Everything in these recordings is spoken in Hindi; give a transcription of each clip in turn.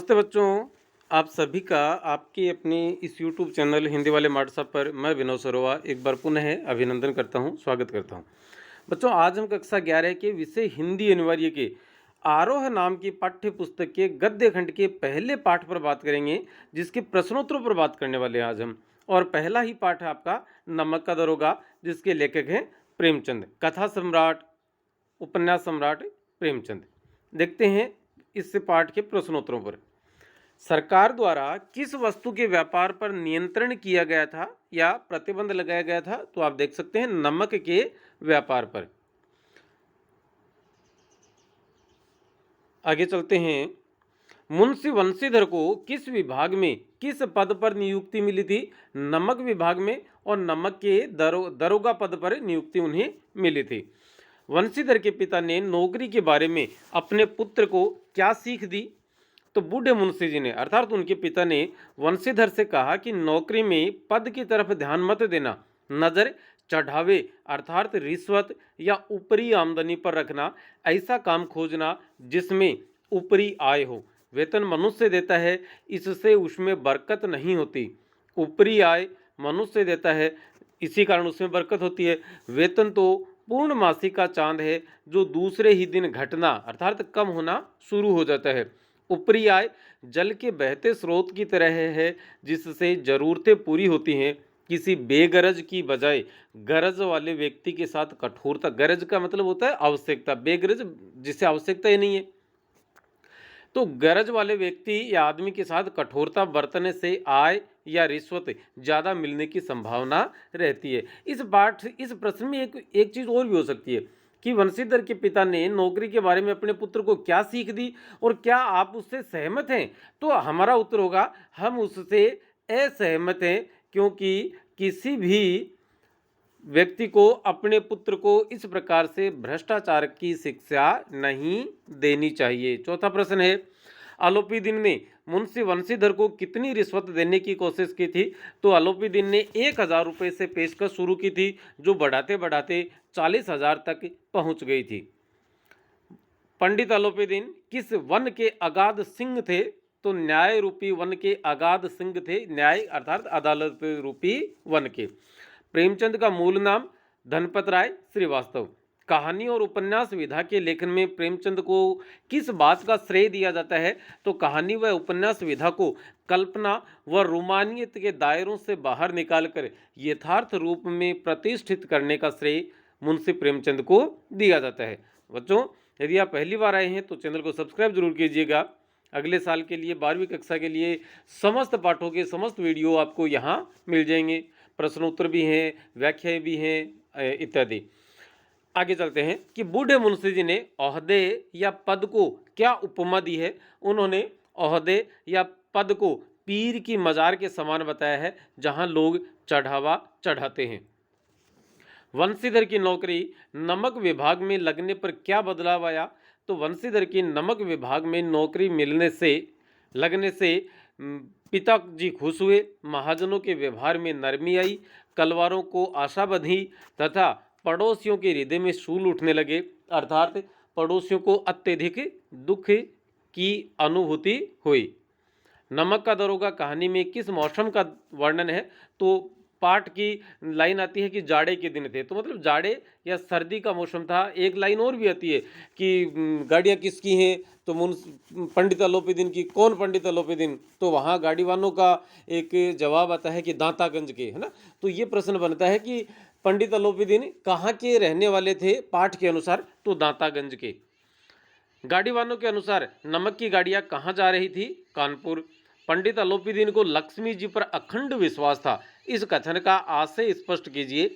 नमस्ते बच्चों। आप सभी का आपके अपने इस YouTube चैनल हिंदी वाले मार्ट साहब पर मैं विनोद सरोवा एक बार पुनः अभिनंदन करता हूं, स्वागत करता हूं। बच्चों, आज हम कक्षा 11 के विषय हिंदी अनिवार्य के आरोह नाम की पाठ्य पुस्तक के गद्य खंड के पहले पाठ पर बात करेंगे, जिसके प्रश्नोत्तरों पर बात करने वाले हैं आज हम। और पहला ही पाठ है आपका नमक का दरोगा, जिसके लेखक हैं प्रेमचंद, कथा सम्राट, उपन्यास सम्राट प्रेमचंद। देखते हैं इस पाठ के प्रश्नोत्तरों पर। सरकार द्वारा किस वस्तु के व्यापार पर नियंत्रण किया गया था या प्रतिबंध लगाया गया था? तो आप देख सकते हैं नमक के व्यापार पर। आगे चलते हैं। मुंशी वंशीधर को किस विभाग में किस पद पर नियुक्ति मिली थी? नमक विभाग में, और नमक के दरोगा पद पर नियुक्ति उन्हें मिली थी। वंशीधर के पिता ने नौकरी के बारे में अपने पुत्र को क्या सीख दी? तो बूढ़े मुंशी जी ने अर्थात उनके पिता ने वंशीधर से कहा कि नौकरी में पद की तरफ ध्यान मत देना, नजर चढ़ावे अर्थात रिश्वत या ऊपरी आमदनी पर रखना। ऐसा काम खोजना जिसमें ऊपरी आय हो। वेतन मनुष्य देता है, इससे उसमें बरकत नहीं होती। ऊपरी आय मनुष्य देता है, इसी कारण उसमें बरकत होती है। वेतन तो पूर्ण मासिक का चांद है, जो दूसरे ही दिन घटना अर्थात कम होना शुरू हो जाता है। ऊपरी आय जल के बहते स्रोत की तरह है, जिससे जरूरतें पूरी होती हैं। किसी बेगरज की बजाय गरज वाले व्यक्ति के साथ कठोरता, गरज का मतलब होता है आवश्यकता, बेगरज जिसे आवश्यकता ही नहीं है, तो गरज वाले व्यक्ति या आदमी के साथ कठोरता बरतने से आय या रिश्वत ज़्यादा मिलने की संभावना रहती है। इस प्रश्न में एक चीज़ और भी हो सकती है कि वंशीधर के पिता ने नौकरी के बारे में अपने पुत्र को क्या सीख दी और क्या आप उससे सहमत हैं? तो हमारा उत्तर होगा हम उससे असहमत हैं, क्योंकि किसी भी व्यक्ति को अपने पुत्र को इस प्रकार से भ्रष्टाचार की शिक्षा नहीं देनी चाहिए। चौथा प्रश्न है, आलोपीदीन ने मुंशी वंशीधर को कितनी रिश्वत देने की कोशिश की थी? तो आलोपीदीन ने 1000 रुपये से पेशकश शुरू की थी, जो बढ़ाते बढ़ाते 40,000 तक पहुंच गई थी। पंडित आलोपीदीन किस वन के अगाध सिंह थे? तो न्याय रूपी वन के अगाध सिंह थे, न्याय अर्थात अदालत रूपी वन के। प्रेमचंद का मूल नाम धनपत राय श्रीवास्तव। कहानी और उपन्यास विधा के लेखन में प्रेमचंद को किस बात का श्रेय दिया जाता है? तो कहानी व उपन्यास विधा को कल्पना व रोमानियत के दायरों से बाहर निकालकर यथार्थ रूप में प्रतिष्ठित करने का श्रेय मुंशी प्रेमचंद को दिया जाता है। बच्चों, यदि आप पहली बार आए हैं तो चैनल को सब्सक्राइब जरूर कीजिएगा। अगले साल के लिए 12वीं कक्षा के लिए समस्त पाठों के समस्त वीडियो आपको यहाँ मिल जाएंगे। प्रश्नोत्तर भी हैं, व्याख्याएं भी हैं इत्यादि। आगे चलते हैं कि बूढ़े मुंशी जी ने ओहदे या पद को क्या उपमा दी है? उन्होंने ओहदे या पद को पीर की मजार के समान बताया है, जहां लोग चढ़ावा चढ़ाते हैं। वंशीधर की नौकरी नमक विभाग में लगने पर क्या बदलाव आया? तो वंशीधर की नमक विभाग में नौकरी लगने से पिताजी खुश हुए। महाजनों के व्यवहार में नरमी आई, कलवारों को आशा बंधी तथा पड़ोसियों के हृदय में शूल उठने लगे, अर्थात पड़ोसियों को अत्यधिक दुख की अनुभूति हुई। नमक का दरोगा कहानी में किस मौसम का वर्णन है? तो पाठ की लाइन आती है कि जाड़े के दिन थे, तो मतलब जाड़े या सर्दी का मौसम था। एक लाइन और भी आती है कि गाड़ियाँ किसकी हैं? तो पंडित आलोपीदीन की। कौन पंडित आलोपीदीन? तो वहाँ गाड़ी वालों का एक जवाब आता है कि दांतागंज के, है ना। तो ये प्रश्न बनता है कि पंडित आलोपीदीन कहाँ के रहने वाले थे पाठ के अनुसार? तो दांतागंज के। गाड़ी वालों के अनुसार नमक की गाड़ियां कहाँ जा रही थी? कानपुर। पंडित आलोपीदीन को लक्ष्मी जी पर अखंड विश्वास था, इस कथन का आशय स्पष्ट कीजिए।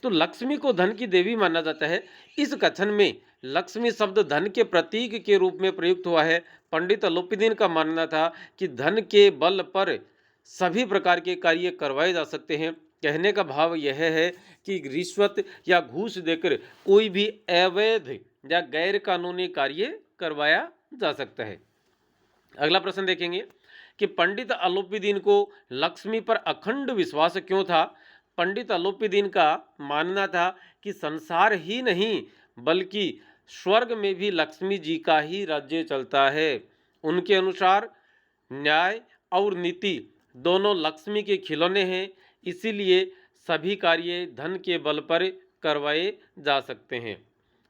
तो लक्ष्मी को धन की देवी माना जाता है। इस कथन में लक्ष्मी शब्द धन के प्रतीक के रूप में प्रयुक्त हुआ है। पंडित आलोपीदीन का मानना था कि धन के बल पर सभी प्रकार के कार्य करवाए जा सकते हैं। कहने का भाव यह है कि रिश्वत या घूस देकर कोई भी अवैध या गैर कानूनी कार्य करवाया जा सकता है। अगला प्रश्न देखेंगे कि पंडित आलोपीदीन को लक्ष्मी पर अखंड विश्वास क्यों था? पंडित आलोपीदीन का मानना था कि संसार ही नहीं बल्कि स्वर्ग में भी लक्ष्मी जी का ही राज्य चलता है। उनके अनुसार न्याय और नीति दोनों लक्ष्मी के खिलौने हैं, इसीलिए सभी कार्य धन के बल पर करवाए जा सकते हैं।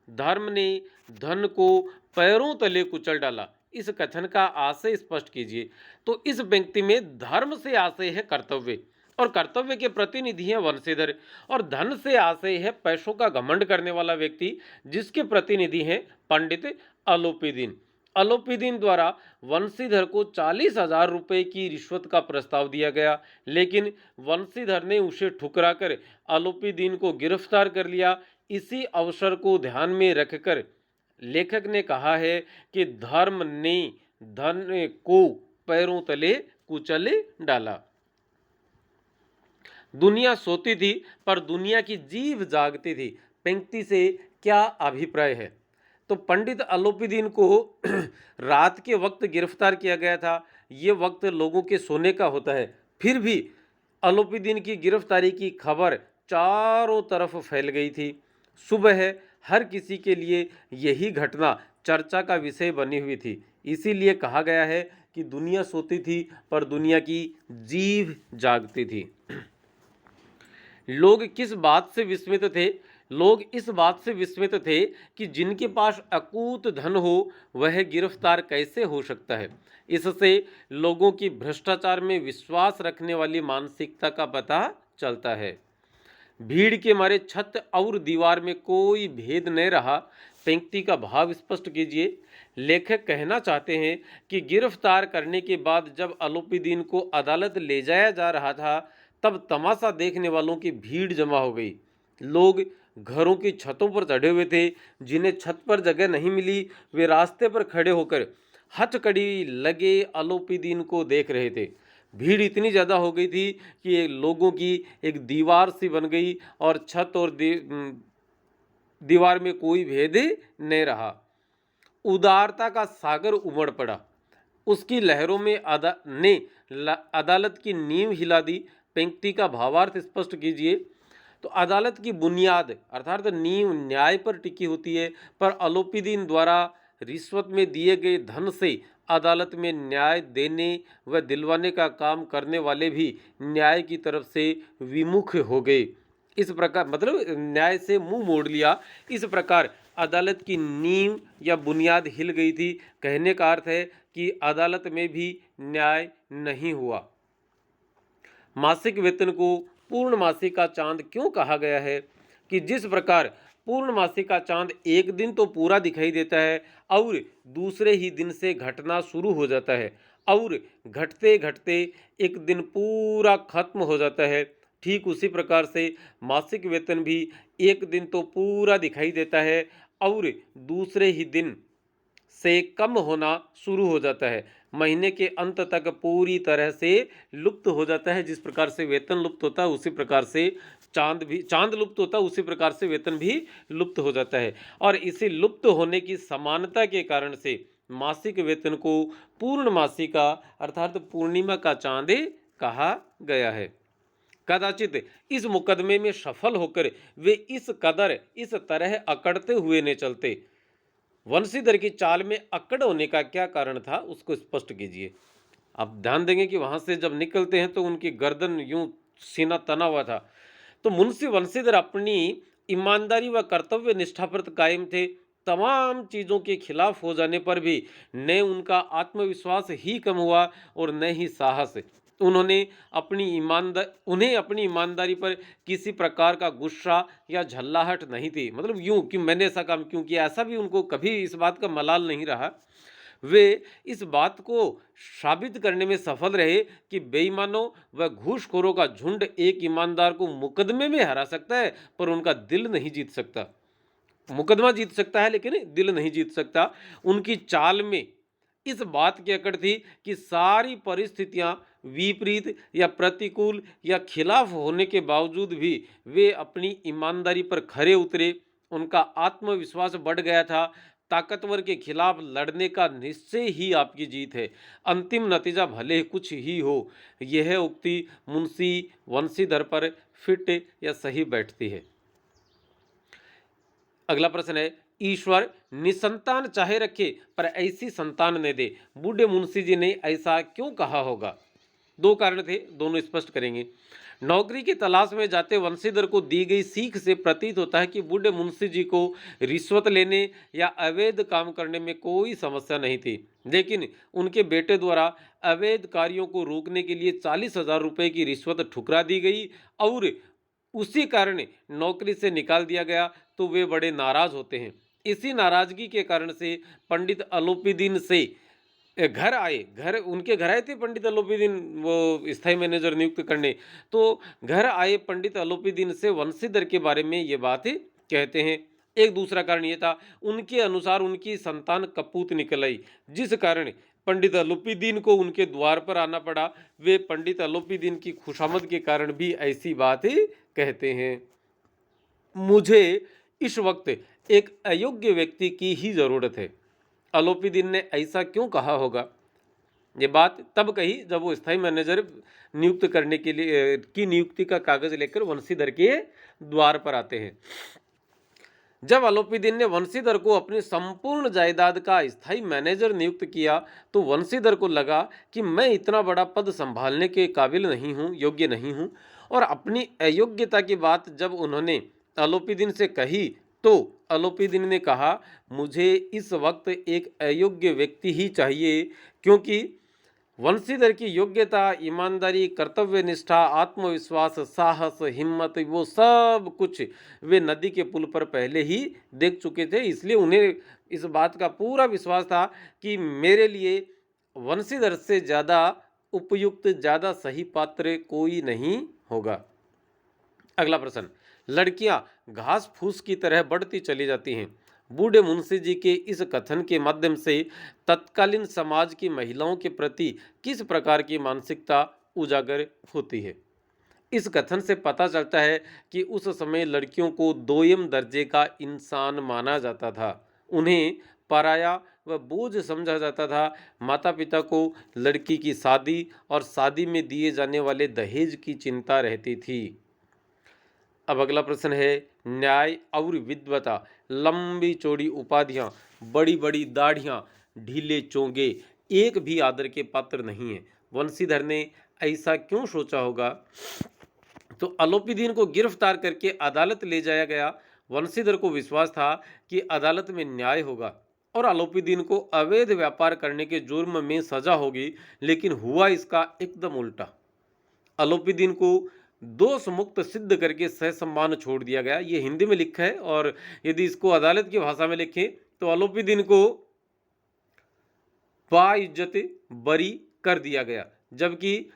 धर्म ने धन को पैरों तले कुचल डाला, इस कथन का आशय स्पष्ट कीजिए। तो इस पंक्ति में धर्म से आशय है कर्तव्य, और कर्तव्य के प्रतिनिधि हैं वंशीधर, और धन से आशय है पैसों का घमंड करने वाला व्यक्ति, जिसके प्रतिनिधि हैं पंडित अलोपीदीन। अलोपीदीन द्वारा वंशीधर को 40,000 रुपए की रिश्वत का प्रस्ताव दिया गया, लेकिन वंशीधर ने उसे ठुकराकर अलोपीदीन को गिरफ्तार कर लिया। इसी अवसर को ध्यान में रखकर लेखक ने कहा है कि धर्म ने धन को पैरों तले कुचल डाला। दुनिया सोती थी पर दुनिया की जीभ जागती थी, पंक्ति से क्या अभिप्राय है? तो पंडित अलोपीदीन को रात के वक्त गिरफ्तार किया गया था। ये वक्त लोगों के सोने का होता है, फिर भी अलोपीदीन की गिरफ्तारी की खबर चारों तरफ फैल गई थी। सुबह हर किसी के लिए यही घटना चर्चा का विषय बनी हुई थी। इसीलिए कहा गया है कि दुनिया सोती थी पर दुनिया की जीभ जागती थी। लोग किस बात से विस्मित थे? लोग इस बात से विस्मित थे कि जिनके पास अकूत धन हो वह गिरफ्तार कैसे हो सकता है। इससे लोगों की भ्रष्टाचार में विश्वास रखने वाली मानसिकता का पता चलता है। भीड़ के मारे छत और दीवार में कोई भेद नहीं रहा। पंक्ति का भाव स्पष्ट कीजिए। लेखक कहना चाहते हैं कि गिरफ्तार करने के बाद जब अलोपीदीन को अदालत ले जाया जा रहा था, तब तमाशा देखने वालों की भीड़ जमा हो गई। लोग घरों की छतों पर चढ़े हुए थे, जिन्हें छत पर जगह नहीं मिली वे रास्ते पर खड़े होकर हथकड़ी लगे अलोपीदीन को देख रहे थे। भीड़ इतनी ज़्यादा हो गई थी कि लोगों की एक दीवार सी बन गई और छत और दीवार में कोई भेद नहीं रहा। उदारता का सागर उमड़ पड़ा, उसकी लहरों में अदालत की नींव हिला दी। पंक्ति का भावार्थ स्पष्ट कीजिए। तो अदालत की बुनियाद अर्थात नींव न्याय पर टिकी होती है, पर अलोपीदीन द्वारा रिश्वत में दिए गए धन से अदालत में न्याय देने व दिलवाने का काम करने वाले भी न्याय की तरफ से विमुख हो गए। इस प्रकार मतलब न्याय से मुंह मोड़ लिया। इस प्रकार अदालत की नींव या बुनियाद हिल गई थी। कहने का अर्थ है कि अदालत में भी न्याय नहीं हुआ। मासिक वेतन को पूर्णमासी का चांद क्यों कहा गया है? कि जिस प्रकार पूर्णमासी का चांद एक दिन तो पूरा दिखाई देता है और दूसरे ही दिन से घटना शुरू हो जाता है और घटते घटते एक दिन पूरा खत्म हो जाता है, ठीक उसी प्रकार से मासिक वेतन भी एक दिन तो पूरा दिखाई देता है और दूसरे ही दिन से कम होना शुरू हो जाता है। महीने के अंत तक पूरी तरह से लुप्त हो जाता है। जिस प्रकार से वेतन लुप्त होता है उसी प्रकार से चांद लुप्त होता है, उसी प्रकार से वेतन भी लुप्त हो जाता है। और इसी लुप्त होने की समानता के कारण से मासिक वेतन को पूर्णमासी का अर्थात पूर्णिमा का चांद कहा गया है। कदाचित इस मुकदमे में सफल होकर वे इस तरह अकड़ते हुए न चलते। वंशीधर की चाल में अकड़ होने का क्या कारण था, उसको स्पष्ट कीजिए। आप ध्यान देंगे कि वहां से जब निकलते हैं तो उनकी गर्दन यूं सीना तना हुआ था। तो मुंशी वंशीधर अपनी ईमानदारी व कर्तव्य निष्ठा पर कायम थे। तमाम चीज़ों के खिलाफ हो जाने पर भी न उनका आत्मविश्वास ही कम हुआ और न ही साहस। उन्हें अपनी ईमानदारी पर किसी प्रकार का गुस्सा या झल्लाहट नहीं थी। मतलब यूं कि मैंने ऐसा काम क्यों किया, ऐसा भी उनको कभी इस बात का मलाल नहीं रहा। वे इस बात को साबित करने में सफल रहे कि बेईमानों व घूसखोरों का झुंड एक ईमानदार को मुकदमे में हरा सकता है पर उनका दिल नहीं जीत सकता। मुकदमा जीत सकता है लेकिन दिल नहीं जीत सकता। उनकी चाल में इस बात की अकड़ थी कि सारी परिस्थितियां विपरीत या प्रतिकूल या खिलाफ होने के बावजूद भी वे अपनी ईमानदारी पर खरे उतरे। उनका आत्मविश्वास बढ़ गया था। ताकतवर के खिलाफ लड़ने का निश्चय ही आपकी जीत है, अंतिम नतीजा भले कुछ ही हो। यह उक्ति मुंशी वंशीधर पर फिट या सही बैठती है। अगला प्रश्न है, ईश्वर निसंतान चाहे रखे पर ऐसी संतान न दे। बूढ़े मुंशी जी ने ऐसा क्यों कहा होगा? दो कारण थे, दोनों स्पष्ट करेंगे। नौकरी की तलाश में जाते वंशीधर को दी गई सीख से प्रतीत होता है कि बूढ़े मुंशी जी को रिश्वत लेने या अवैध काम करने में कोई समस्या नहीं थी, लेकिन उनके बेटे द्वारा अवैध कार्यों को रोकने के लिए 40,000 रुपए की रिश्वत ठुकरा दी गई और उसी कारण नौकरी से निकाल दिया गया, तो वे बड़े नाराज होते हैं। इसी नाराजगी के कारण से पंडित अलोपीदीन से घर आए, घर उनके घर आए थे पंडित अलोपीदीन वो स्थायी मैनेजर नियुक्त करने। तो घर आए पंडित अलोपीदीन से वंशीधर के बारे में ये बात कहते हैं। एक दूसरा कारण ये था, उनके अनुसार उनकी संतान कपूत निकल आई, जिस कारण पंडित अलोपीदीन को उनके द्वार पर आना पड़ा। वे पंडित अलोपीदीन की खुशामद के कारण भी ऐसी बात कहते हैं। मुझे इस वक्त एक अयोग्य व्यक्ति की ही जरूरत है। अलोपीदीन ने ऐसा क्यों कहा होगा? ये बात तब कही जब वो स्थायी मैनेजर नियुक्त करने के लिए की नियुक्ति का कागज लेकर वंशीधर के द्वार पर आते हैं। जब अलोपीदीन ने वंशीधर को अपनी संपूर्ण जायदाद का स्थायी मैनेजर नियुक्त किया, तो वंशीधर को लगा कि मैं इतना बड़ा पद संभालने के काबिल नहीं हूँ, योग्य नहीं हूँ। और अपनी अयोग्यता की बात जब उन्होंने अलोपीदीन से कही, तो अलोपीदीन ने कहा, मुझे इस वक्त एक अयोग्य व्यक्ति ही चाहिए, क्योंकि वंशीधर की योग्यता, ईमानदारी, कर्तव्य निष्ठा, आत्मविश्वास, साहस, हिम्मत, वो सब कुछ वे नदी के पुल पर पहले ही देख चुके थे। इसलिए उन्हें इस बात का पूरा विश्वास था कि मेरे लिए वंशीधर से ज़्यादा उपयुक्त, ज़्यादा सही पात्र कोई नहीं होगा। अगला प्रश्न, लड़कियां घास फूस की तरह बढ़ती चली जाती हैं। बूढ़े मुंशी जी के इस कथन के माध्यम से तत्कालीन समाज की महिलाओं के प्रति किस प्रकार की मानसिकता उजागर होती है? इस कथन से पता चलता है कि उस समय लड़कियों को दोयम दर्जे का इंसान माना जाता था। उन्हें पराया व बोझ समझा जाता था। माता पिता को लड़की की शादी और शादी में दिए जाने वाले दहेज की चिंता रहती थी। अब अगला प्रश्न है, न्याय और विद्वता, लंबी चौड़ी उपाधियां, बड़ी बड़ी दाढ़ियां, ढीले चोंगे एक भी आदर के पात्र नहीं है। वंशीधर ने ऐसा क्यों सोचा होगा? तो अलोपीदीन को गिरफ्तार करके अदालत ले जाया गया। वंशीधर को विश्वास था कि अदालत में न्याय होगा और अलोपीदीन को अवैध व्यापार करने के जुर्म में सजा होगी, लेकिन हुआ इसका एकदम उल्टा। अलोपीदीन को दोष मुक्त सिद्ध करके ससम्मान छोड़ दिया गया। ये हिंदी में लिखा है, और यदि इसको अदालत की भाषा में लिखें तो अलोपीदीन को बाइज्जत बरी कर दिया गया, जबकि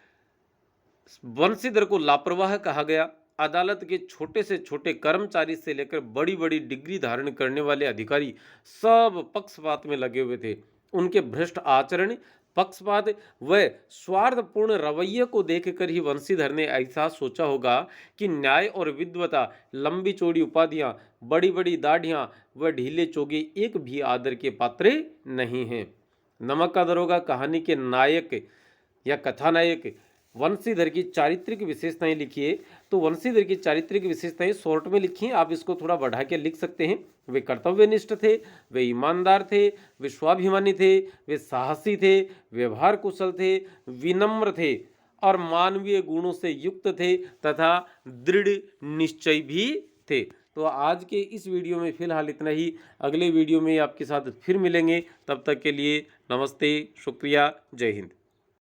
वंशीधर को लापरवाह कहा गया। अदालत के छोटे से छोटे कर्मचारी से लेकर बड़ी बड़ी डिग्री धारण करने वाले अधिकारी सब पक्षपात में लगे हुए थे। उनके भ्रष्ट आचरण, पक्षपात व स्वार्थपूर्ण रवैये को देखकर ही वंशीधर ने ऐसा सोचा होगा कि न्याय और विद्वता, लंबी चौड़ी उपाधियां, बड़ी बड़ी दाढ़ियां व ढीले चोगे एक भी आदर के पात्र नहीं हैं। नमक का दरोगा कहानी के नायक या कथानायक वंशीधर की चारित्रिक विशेषताएं लिखिए। तो वंशीधर की चारित्रिक विशेषताएं शॉर्ट में लिखिए, आप इसको थोड़ा बढ़ा के लिख सकते हैं। वे कर्तव्यनिष्ठ थे, वे ईमानदार थे, वे स्वाभिमानी थे, वे साहसी थे, व्यवहार कुशल थे, विनम्र थे और मानवीय गुणों से युक्त थे तथा दृढ़ निश्चय भी थे। तो आज के इस वीडियो में फिलहाल इतना ही। अगले वीडियो में आपके साथ फिर मिलेंगे, तब तक के लिए नमस्ते, शुक्रिया, जय हिंद।